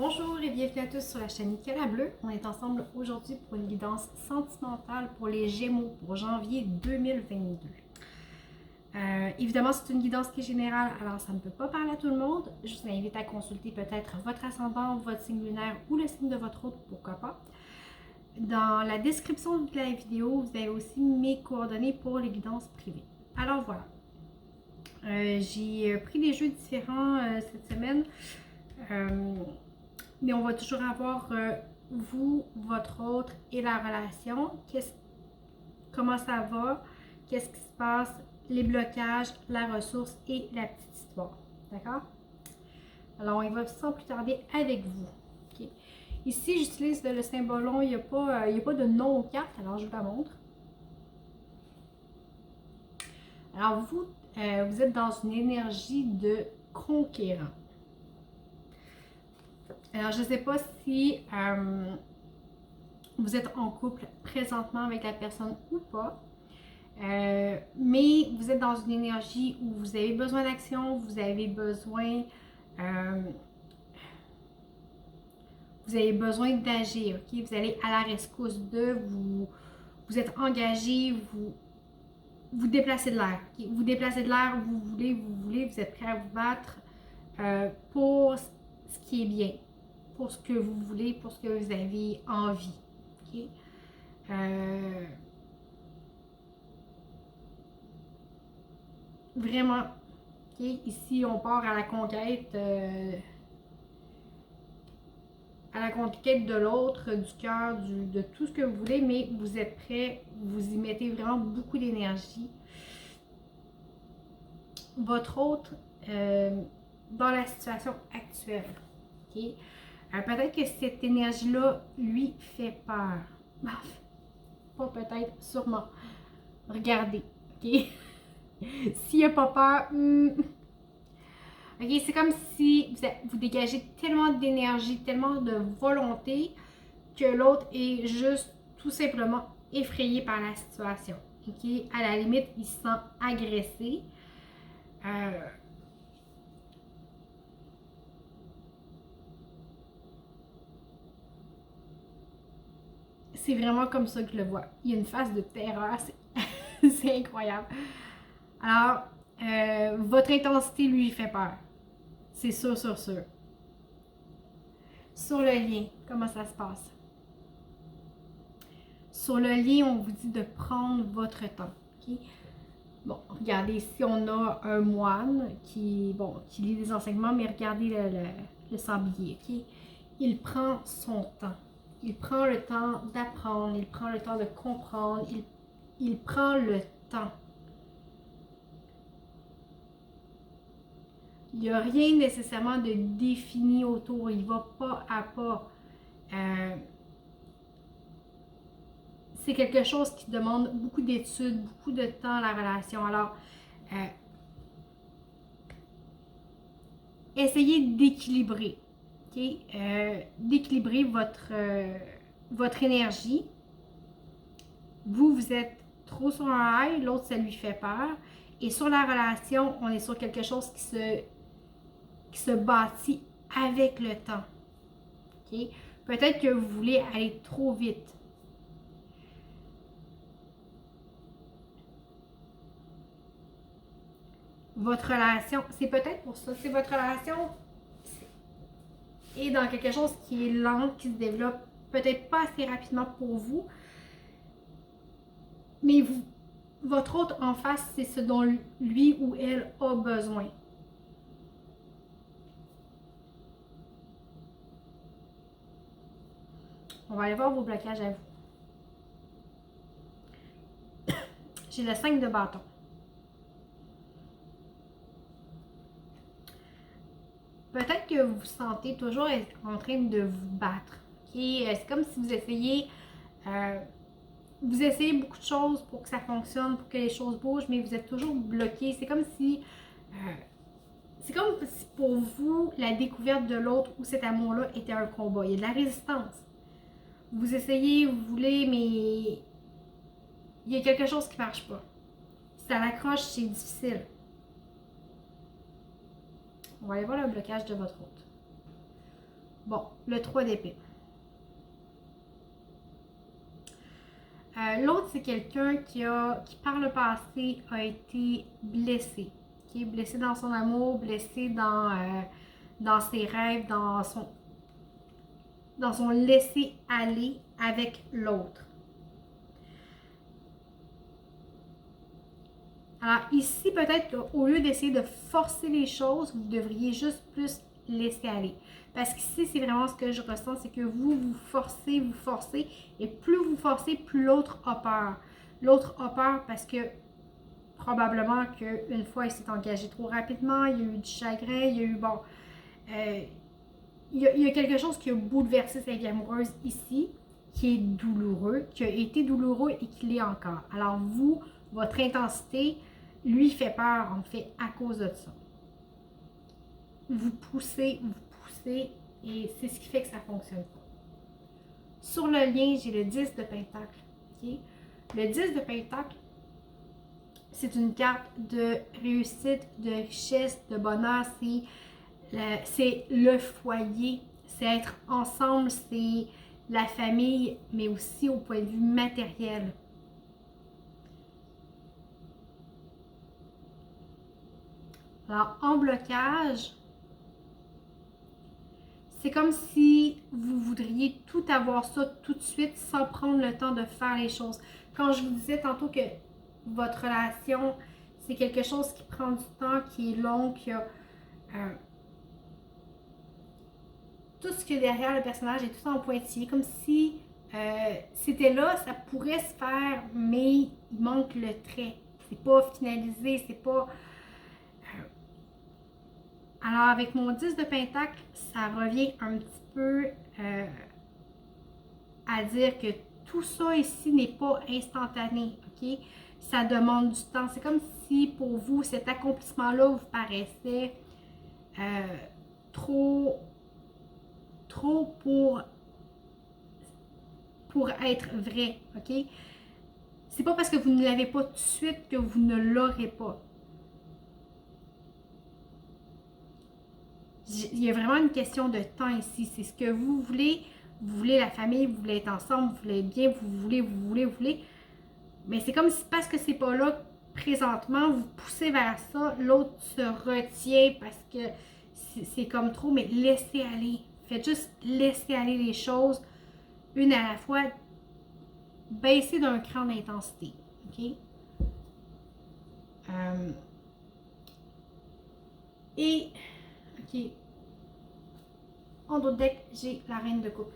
Bonjour et bienvenue à tous sur la chaîne Nicolas Bleu. On est ensemble aujourd'hui pour une guidance sentimentale pour les Gémeaux pour janvier 2022. Évidemment, c'est une guidance qui est générale, alors ça ne peut pas parler à tout le monde. Je vous invite à consulter peut-être votre ascendant, votre signe lunaire ou le signe de votre hôte, pourquoi pas. Dans la description de la vidéo, vous avez aussi mes coordonnées pour les guidances privées. Alors voilà. J'ai pris des jeux différents cette semaine. Mais on va toujours avoir vous, votre autre et la relation. Comment ça va? Qu'est-ce qui se passe? Les blocages, la ressource et la petite histoire. D'accord? Alors, on y va sans plus tarder avec vous. Okay. Ici, j'utilise le symbolon. Il n'y a pas de nom aux cartes. Alors, je vous la montre. Alors, vous êtes dans une énergie de conquérant. Alors, je ne sais pas si vous êtes en couple présentement avec la personne ou pas, mais vous êtes dans une énergie où vous avez besoin d'action, vous avez besoin d'agir, ok? Vous allez à la rescousse vous êtes engagé, vous déplacez de l'air, okay? Vous déplacez de l'air, vous voulez, vous êtes prêt à vous battre pour ce qui est bien, pour ce que vous voulez, pour ce que vous avez envie. Okay? Vraiment, okay? Ici on part à la conquête de l'autre, du cœur, de tout ce que vous voulez, mais vous êtes prêt, vous y mettez vraiment beaucoup d'énergie. Votre autre, dans la situation actuelle, okay? Peut-être que cette énergie-là lui fait peur. Pas peut-être, sûrement. Regardez, ok? S'il n'a pas peur, ok, c'est comme si vous dégagez tellement d'énergie, tellement de volonté que l'autre est juste tout simplement effrayé par la situation. Ok? À la limite, il se sent agressé. C'est vraiment comme ça que je le vois. Il y a une phase de terreur, c'est incroyable. Alors, votre intensité lui fait peur. C'est sûr, sûr, sûr. Sur le lien, comment ça se passe? Sur le lien, on vous dit de prendre votre temps. Okay? Bon, regardez, ici on a un moine qui lit des enseignements, mais regardez le sablier. Okay? Il prend son temps. Il prend le temps d'apprendre, il prend le temps de comprendre, il prend le temps. Il n'y a rien nécessairement de défini autour, il va pas à pas. C'est quelque chose qui demande beaucoup d'études, beaucoup de temps, la relation. Alors, essayez d'équilibrer, okay? D'équilibrer votre énergie. Vous êtes trop sur un high, l'autre, ça lui fait peur. Et sur la relation, on est sur quelque chose qui se bâtit avec le temps. Okay? Peut-être que vous voulez aller trop vite. Votre relation, c'est peut-être pour ça, c'est votre relation est dans quelque chose qui est lent, qui se développe peut-être pas assez rapidement pour vous, mais votre autre en face, c'est ce dont lui ou elle a besoin. On va aller voir vos blocages à vous. J'ai le 5 de bâton. Peut-être que vous vous sentez toujours en train de vous battre. Okay? C'est comme si vous essayez beaucoup de choses pour que ça fonctionne, pour que les choses bougent, mais vous êtes toujours bloqué. C'est comme si pour vous, la découverte de l'autre ou cet amour-là était un combat. Il y a de la résistance. Vous essayez, vous voulez, mais il y a quelque chose qui ne marche pas. Ça l'accroche, c'est difficile. On va aller voir le blocage de votre hôte. Bon, le 3 d'épée. L'autre, c'est quelqu'un qui, par le passé, a été blessé. Qui est blessé dans son amour, blessé dans ses rêves, dans son laisser-aller avec l'autre. Alors ici, peut-être qu'au lieu d'essayer de forcer les choses, vous devriez juste plus laisser aller. Parce qu'ici, c'est vraiment ce que je ressens, c'est que vous forcez, et plus vous forcez, plus l'autre a peur. L'autre a peur parce que probablement qu'une fois, il s'est engagé trop rapidement, il y a eu du chagrin, il y a eu, bon, il y a quelque chose qui a bouleversé sa vie amoureuse ici, qui est douloureux, qui a été douloureux et qui l'est encore. Alors vous, votre intensité, lui fait peur, en fait, à cause de ça. Vous poussez, et c'est ce qui fait que ça ne fonctionne pas. Sur le lien, j'ai le 10 de Pentacle. Okay? Le 10 de Pentacle, c'est une carte de réussite, de richesse, de bonheur. C'est le foyer, c'est être ensemble, c'est la famille, mais aussi au point de vue matériel. Alors, en blocage, c'est comme si vous voudriez tout avoir ça tout de suite sans prendre le temps de faire les choses. Quand je vous disais tantôt que votre relation, c'est quelque chose qui prend du temps, qui est long, qui a tout ce qu'il y a derrière le personnage est tout en pointillé, comme si c'était là, ça pourrait se faire, mais il manque le trait. C'est pas finalisé, c'est pas... Alors, avec mon 10 de Pentacle, ça revient un petit peu à dire que tout ça ici n'est pas instantané, ok? Ça demande du temps. C'est comme si pour vous, cet accomplissement-là vous paraissait trop pour être vrai, ok? C'est pas parce que vous ne l'avez pas tout de suite que vous ne l'aurez pas. Il y a vraiment une question de temps ici. C'est ce que vous voulez. Vous voulez la famille, vous voulez être ensemble, vous voulez être bien, vous voulez. Mais c'est comme si parce que c'est pas là présentement, vous poussez vers ça, l'autre se retient parce que c'est comme trop, mais laissez aller. Faites juste laisser aller les choses une à la fois. Baissez d'un cran d'intensité. OK? Et, OK, en d'autres deck, j'ai la reine de coupe.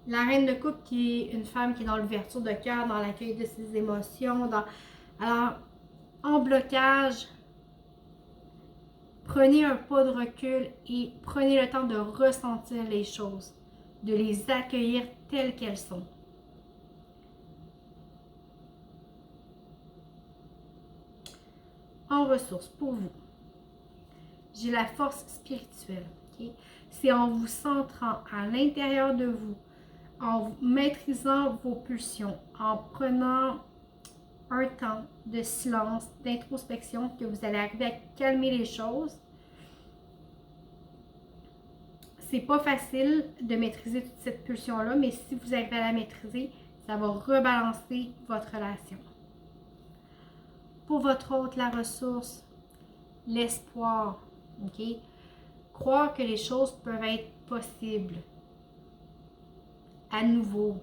La reine de coupe qui est une femme qui est dans l'ouverture de cœur, dans l'accueil de ses émotions. Alors, en blocage, prenez un pas de recul et prenez le temps de ressentir les choses, de les accueillir telles qu'elles sont. En ressources, pour vous, j'ai la force spirituelle. Okay? C'est en vous centrant à l'intérieur de vous, en maîtrisant vos pulsions, en prenant un temps de silence, d'introspection, que vous allez arriver à calmer les choses. C'est pas facile de maîtriser toute cette pulsion-là, mais si vous arrivez à la maîtriser, ça va rebalancer votre relation. Pour votre hôte, la ressource, l'espoir, ok? Croire que les choses peuvent être possibles. À nouveau.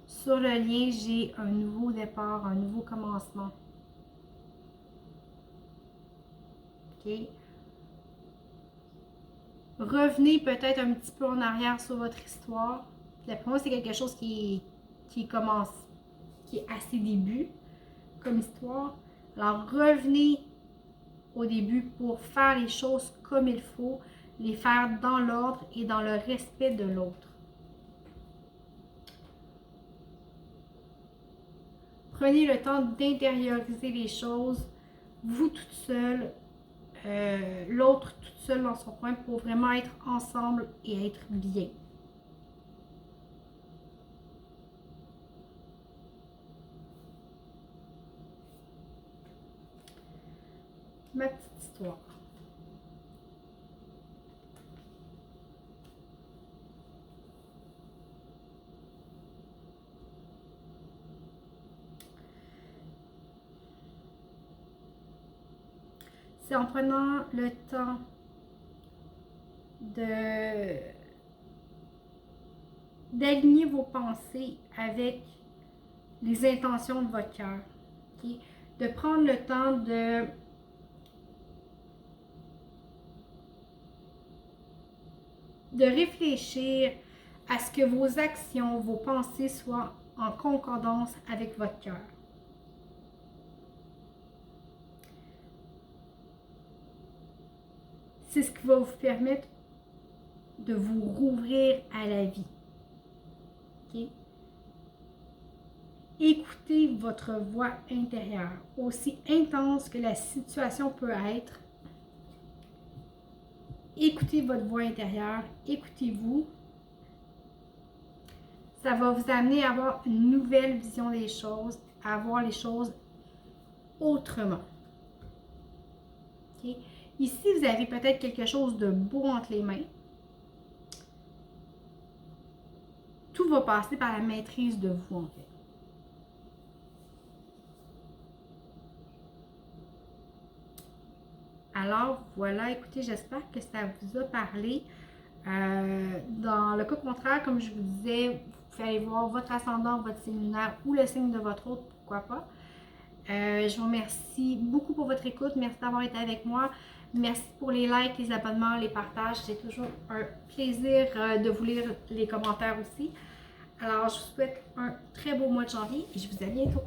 Sur le lien, j'ai un nouveau départ, un nouveau commencement. OK? Revenez peut-être un petit peu en arrière sur votre histoire. D'après moi, c'est quelque chose qui commence, qui est à ses débuts comme histoire. Alors, revenez au début pour faire les choses comme il faut, les faire dans l'ordre et dans le respect de l'autre. Prenez le temps d'intérioriser les choses, vous toute seule, l'autre toute seule dans son coin, pour vraiment être ensemble et être bien. ma petite histoire. C'est en prenant le temps d'aligner vos pensées avec les intentions de votre cœur. Okay? De prendre le temps de réfléchir à ce que vos actions, vos pensées soient en concordance avec votre cœur. C'est ce qui va vous permettre de vous rouvrir à la vie. Okay? Écoutez votre voix intérieure, aussi intense que la situation peut être. Écoutez votre voix intérieure, écoutez-vous. Ça va vous amener à avoir une nouvelle vision des choses, à voir les choses autrement. Okay? Ici, vous avez peut-être quelque chose de beau entre les mains. Tout va passer par la maîtrise de vous, en fait. Alors, voilà, écoutez, j'espère que ça vous a parlé. Dans le cas contraire, comme je vous disais, vous pouvez aller voir votre ascendant, votre signe lunaire ou le signe de votre hôte, pourquoi pas. Je vous remercie beaucoup pour votre écoute. Merci d'avoir été avec moi. Merci pour les likes, les abonnements, les partages. C'est toujours un plaisir de vous lire les commentaires aussi. Alors, je vous souhaite un très beau mois de janvier et je vous dis à bientôt.